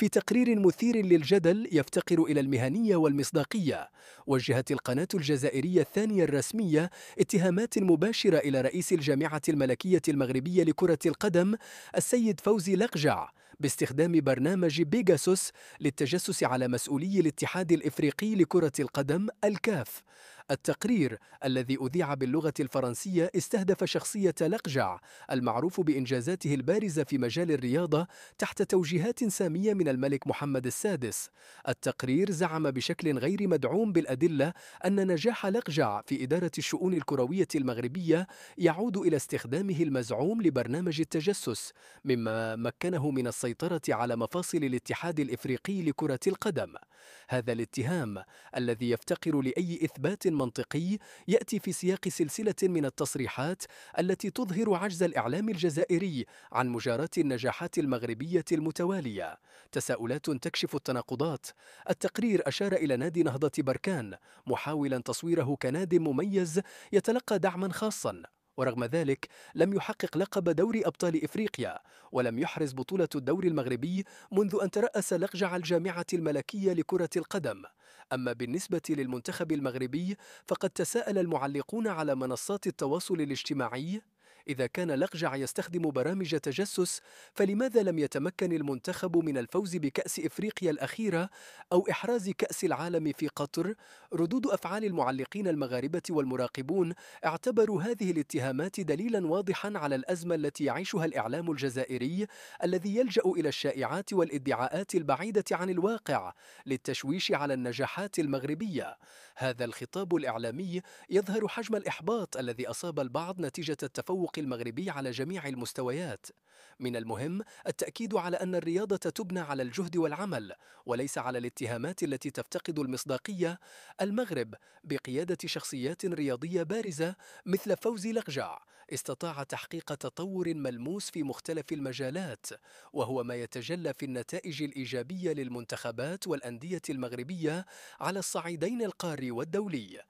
في تقرير مثير للجدل يفتقر إلى المهنية والمصداقية، وجهت القناة الجزائرية الثانية الرسمية اتهامات مباشرة إلى رئيس الجامعة الملكية المغربية لكرة القدم السيد فوزي لقجع باستخدام برنامج بيجاسوس للتجسس على مسؤولي الاتحاد الإفريقي لكرة القدم الكاف. التقرير الذي أذيع باللغة الفرنسية استهدف شخصية لقجع المعروف بإنجازاته البارزة في مجال الرياضة تحت توجيهات سامية من الملك محمد السادس. التقرير زعم بشكل غير مدعوم بالأدلة أن نجاح لقجع في إدارة الشؤون الكروية المغربية يعود إلى استخدامه المزعوم لبرنامج التجسس، مما مكنه من السيطرة على مفاصل الاتحاد الإفريقي لكرة القدم. هذا الاتهام الذي يفتقر لأي إثبات منطقي يأتي في سياق سلسلة من التصريحات التي تظهر عجز الإعلام الجزائري عن مجاراة النجاحات المغربية المتوالية. تساؤلات تكشف التناقضات. التقرير أشار إلى نادي نهضة بركان محاولا تصويره كناد مميز يتلقى دعما خاصا، ورغم ذلك لم يحقق لقب دوري أبطال إفريقيا، ولم يحرز بطولة الدوري المغربي منذ أن ترأس لقجع الجامعة الملكية لكرة القدم. أما بالنسبة للمنتخب المغربي فقد تساءل المعلقون على منصات التواصل الاجتماعي: إذا كان لقجع يستخدم برامج تجسس، فلماذا لم يتمكن المنتخب من الفوز بكأس إفريقيا الأخيرة أو إحراز كأس العالم في قطر؟ ردود أفعال المعلقين المغاربة والمراقبون اعتبروا هذه الاتهامات دليلا واضحا على الأزمة التي يعيشها الإعلام الجزائري، الذي يلجأ إلى الشائعات والادعاءات البعيدة عن الواقع للتشويش على النجاحات المغربية. هذا الخطاب الإعلامي يظهر حجم الإحباط الذي أصاب البعض نتيجة التفوق المغربي على جميع المستويات. من المهم التأكيد على أن الرياضة تبنى على الجهد والعمل، وليس على الاتهامات التي تفتقد المصداقية. المغرب بقيادة شخصيات رياضية بارزة مثل فوزي لقجع استطاع تحقيق تطور ملموس في مختلف المجالات، وهو ما يتجلى في النتائج الإيجابية للمنتخبات والأندية المغربية على الصعيدين القاري والدولي.